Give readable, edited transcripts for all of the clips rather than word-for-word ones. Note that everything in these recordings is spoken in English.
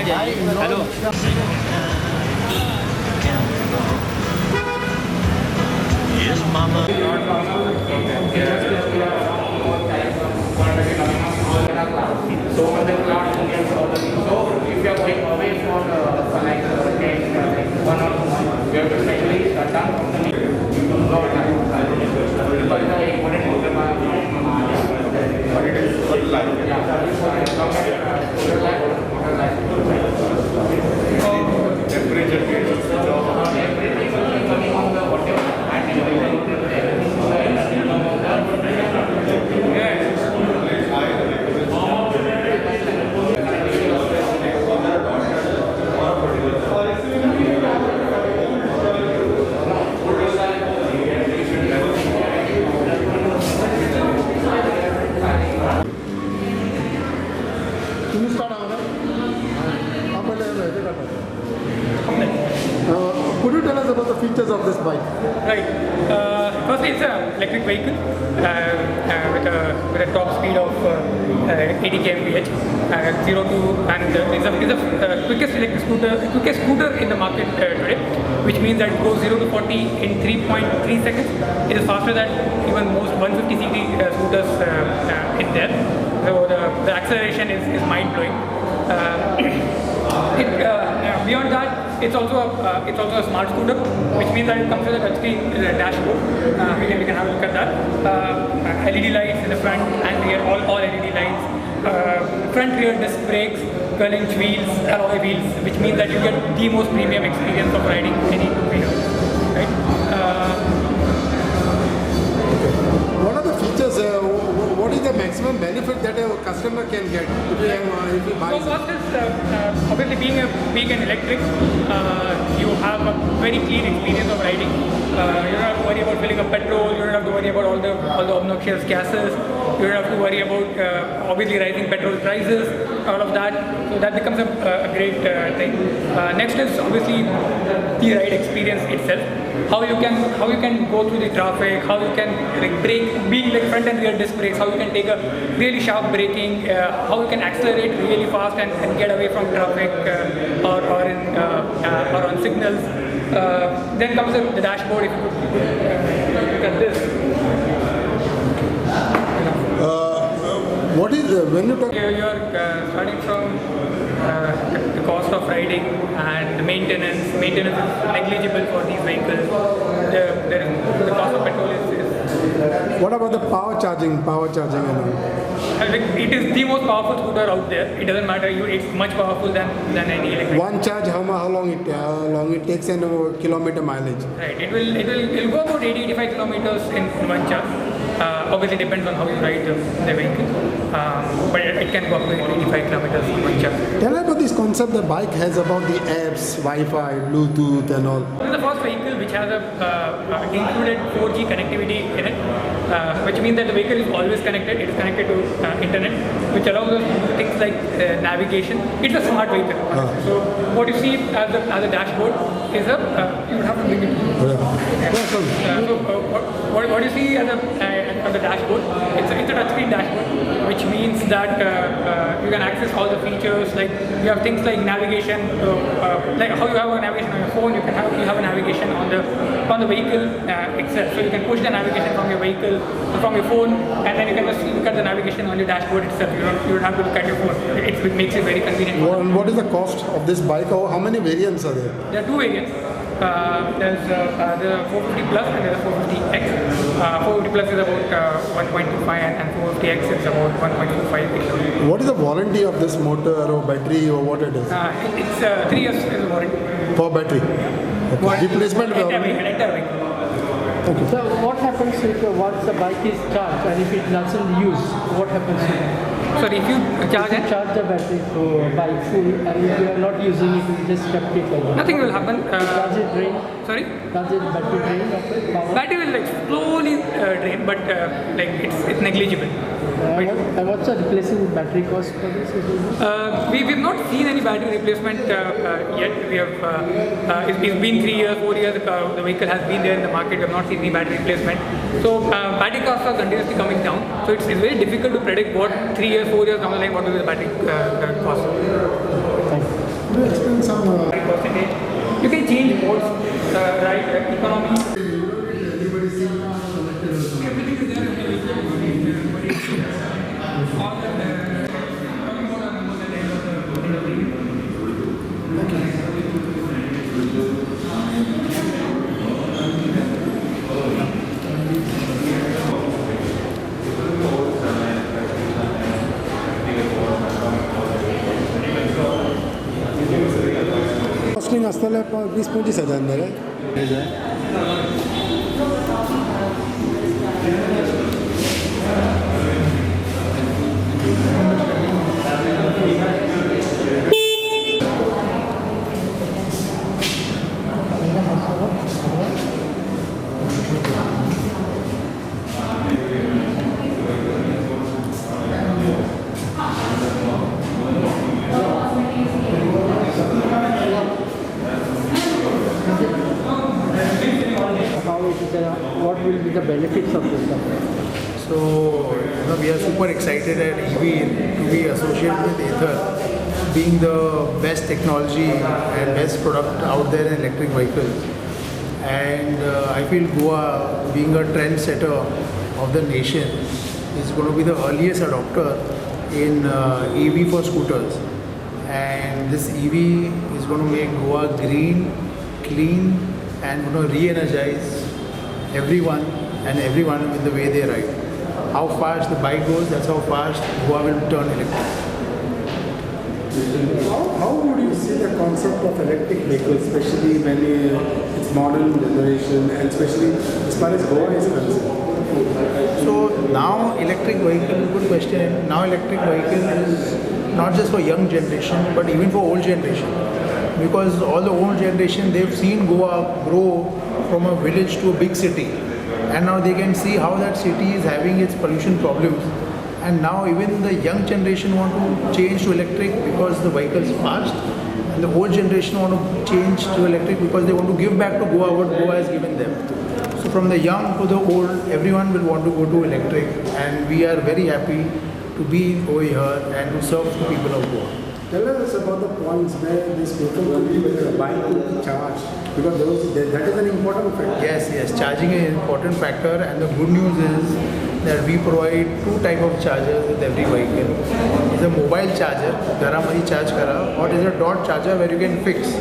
Hi, hello. Yes, mama. So when the cloud gets all the things, so if you are going away from like 1 or 2 months, you have to actually shut down from the lower time. But the important program, what it is, yeah, temperature everything coming on the whatever Could you tell us about the features of this bike? Right. Firstly, it's an electric vehicle with a top speed of 80 kmph, 0 to, and it's the quickest scooter in the market today, which means that it goes 0 to 40 in 3.3 seconds. It is faster than even most 150cc scooters in there. So the acceleration is mind blowing. Beyond that, it's also a smart scooter, which means that it comes with a touchscreen dashboard. We can have a look at that. LED lights in the front and rear, all LED lights. Front rear disc brakes, 12-inch wheels, alloy wheels, which means that you get the most premium experience of riding any two-wheeler. Right? What are the features? What is the maximum benefit that a customer can get if he buys? So first is obviously being an electric, you have a very clean experience of riding. You don't have to worry about filling up petrol. You don't have to worry about all the obnoxious gases. You don't have to worry about obviously rising petrol prices, all of that. So that becomes a great thing. Next is obviously the ride experience itself. How you can go through the traffic, how you can like brake, being like front and rear disc brakes, how you can take a really sharp braking, how you can accelerate really fast and get away from traffic or on signals. Then comes the dashboard. If you could look at this. What is when you talk? You're starting from the cost of riding and the maintenance. Maintenance is negligible for these vehicles. The cost of petrol is. What about the power charging and all? It is the most powerful scooter out there. It doesn't matter. It's much powerful than any electric. One charge, how long it takes and kilometer mileage? Right. It will go about 80-85 kilometers in one charge. Obviously depends on how you ride the vehicle, but it can go up to 85 kilometers in one charge. Tell us about this concept the bike has about the apps, Wi-Fi, Bluetooth and all. This is the first vehicle which has a included 4G connectivity in it, which means that the vehicle is always connected. It is connected to internet, which allows us to do things like navigation. It's a smart vehicle. So what you see as a dashboard is you would have to bring it. What you see on the dashboard, it's a touchscreen dashboard, which means that you can access all the features. Like you have things like navigation, like how you have a navigation on your phone. You have a navigation on the vehicle itself. So you can push the navigation from your vehicle, from your phone, and then you can just look at the navigation on your dashboard itself. You don't have to look at your phone. It makes it very convenient. What is the cost of this bike? Or how many variants are there? There are two variants. There's the 450 Plus and there's a 450X. 450 Plus is about 1.25 and 450X is about 1.25. What is the warranty of this motor or battery or what it is? It's 3 years is the warranty. For battery? Okay. Replacement? Entire vehicle. Okay. So what happens if once the bike is charged and if it doesn't use, what happens? Sorry, if you charge it, Charge the battery by full and if you are not using it, you just kept it like that. nothing will happen. Does it drain? Sorry? Does it battery drain after power? Battery will like slowly drain, but like it's negligible. And what's the replacement battery cost for this? We've not seen any battery replacement yet. We have it's been 3 years, 4 years. The vehicle has been there in the market. We have not seen any battery replacement. So battery costs are continuously coming down. So it's very difficult to predict what 3 years, 4 years down the line what will be the battery cost. Thank you. you explain some? Percentage. You can change modes, right? Economy. Everything is there. All the Costing असताना 20-25 हजार रे. What will be the benefits of this company? So, we are super excited at EV to be associated with Ather, being the best technology and best product out there in electric vehicles. And I feel Goa, being a trendsetter of the nation, is going to be the earliest adopter in EV for scooters. And this EV is going to make Goa green, clean, and going to re-energize everyone in the way they ride. How fast the bike goes, that's how fast Goa will turn electric. How would you see the concept of electric vehicles, especially when it's modern generation and especially as far as Goa is concerned? So now electric vehicle, good question. Now electric vehicle is not just for young generation, but even for old generation. Because all the old generation, they've seen Goa grow from a village to a big city. And now they can see how that city is having its pollution problems. And now even the young generation want to change to electric because the vehicle is fast. And the old generation want to change to electric because they want to give back to Goa what Goa has given them. So from the young to the old, everyone will want to go to electric. And we are very happy to be over here and to serve the people of Goa. Tell us about the points where this vehicle could be, whether a bike could be charged, because that is an important factor. Yes, charging is an important factor, and the good news is that we provide two type of chargers with every vehicle. It's a mobile charger, garamari charge kara, or is a dot charger where you can fix.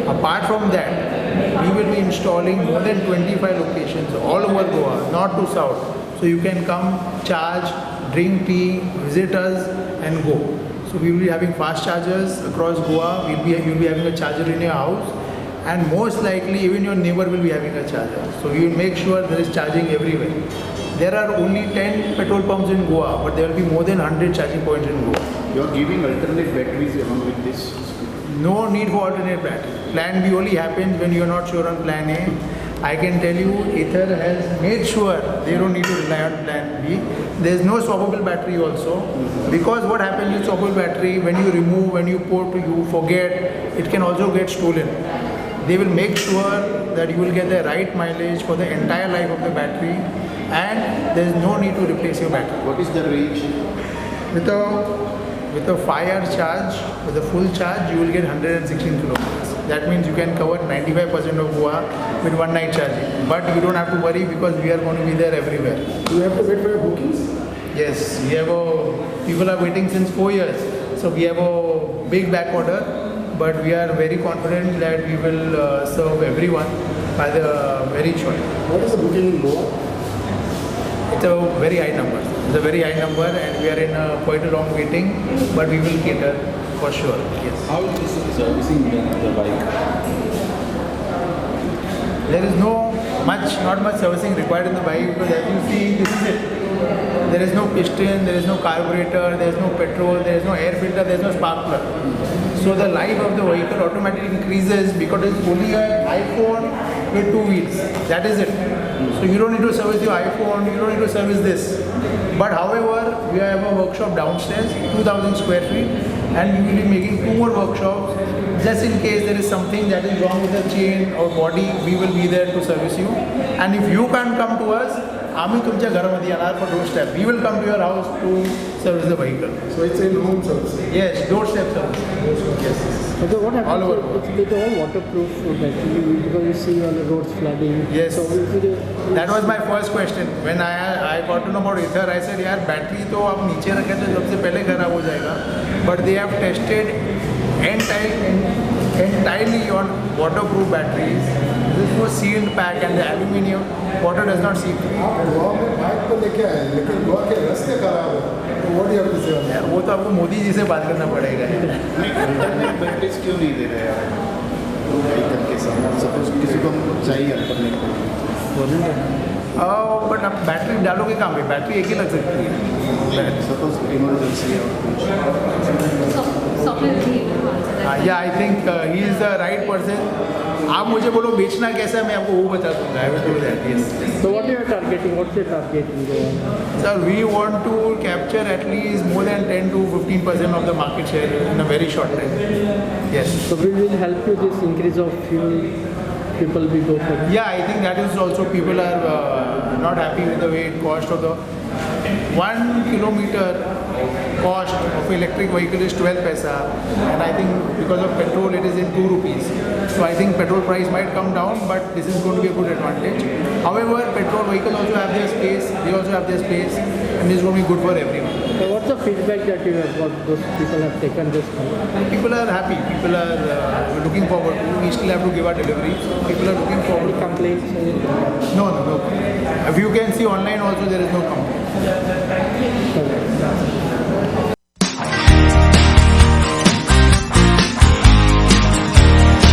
Apart from that, we will be installing more than 25 locations all over Goa, north to south. So you can come, charge, drink tea, visit us, and go. So we will be having fast chargers across Goa. You'll be having a charger in your house, and most likely even your neighbor will be having a charger. So we will make sure there is charging everywhere. There are only 10 petrol pumps in Goa, but there will be more than 100 charging points in Goa. You are giving alternate batteries along with this? No need for alternate battery. Plan B only happens when you are not sure on plan A. I can tell you, Ather has made sure they don't need to rely on plan B. There is no swappable battery also, because what happens with swappable battery, when you remove, when you put, you forget, it can also get stolen. They will make sure that you will get the right mileage for the entire life of the battery, and there is no need to replace your battery. What is the range? With a 5-hour charge, with a full charge, you will get 116 kilometers. That means you can cover 95% of Goa with one night charging. But you don't have to worry because we are going to be there everywhere. Do you have to wait for your bookings? Yes, people are waiting since 4 years. So we have a big back order, but we are very confident that we will serve everyone by the very short. What is the booking in Goa? It's a very high number. It's a very high number, and we are in quite a long waiting, but we will cater for sure. Yes. How is this servicing the bike? There is not much servicing required in the bike, because as you see, this is it. There is no piston, there is no carburetor, there is no petrol, there is no air filter, there is no spark plug. So the life of the vehicle automatically increases because it's only an iPhone with 2 wheels. That is it. So you don't need to service your iPhone, you don't need to service this. But however, we have a workshop downstairs, 2,000 square feet, and we will be making 2 more workshops. Just in case there is something that is wrong with the chain or body, we will be there to service you. And if you can't come to us, आम्ही तुमच्या घरामध्ये येणार for doorstep. We will come to your house to service the vehicle. So it's in home service. Yes, doorstep service. Yes. Okay, what happens? All over. It's all waterproof battery because you see on the roads flooding. Yes. So if it, That was my first question. When I got to know about Ether, I said, यार battery तो आप नीचे रखें तो सबसे पहले खराब हो जाएगा. But they have tested entirely on waterproof batteries. This was sealed pack and the aluminium water does not seep. आप गोवा में बाइक तो लेके आए लेकिन गोवा के रास्ते खराब है तो what do you have to say on that? यार वो तो आपको मोदी जी से बात करना पड़ेगा. नहीं अल्टरनेट बैटरीज क्यों नहीं दे रहे आप व्हीकल के साथ? सपोज किसी को चाहिए अल्टरनेट बट आप बैटरी डालोगे कहाँ पे? बैटरी एक ही लग सकती है. सपोज इमरजेंसी और या I think he is the right person. आप मुझे बोलो बेचना कैसा है, मैं आपको वो बता दूंगा. I will do that. Yes so what you are targeting? What's your target in Goa? sir, we want to capture at least more than 10 to 15% of the market share in a very short time. Yes. So we will help you this increase of fuel. People will go for it. Yeah, I think that is also people are not happy with the way it cost of the 1 kilometer cost of electric vehicle is 12 paisa, and I think because of petrol it is in 2 rupees. So I think petrol price might come down, but this is going to be a good advantage. However, petrol vehicles also have their space. They also have their space, and it's going to be good for everyone. So what's the feedback that you have got? Those people have taken this one. People are happy. People are looking forward. We still have to give our delivery. People are looking forward. Complaints? No. If you can see online also, there is no complaint. Okay.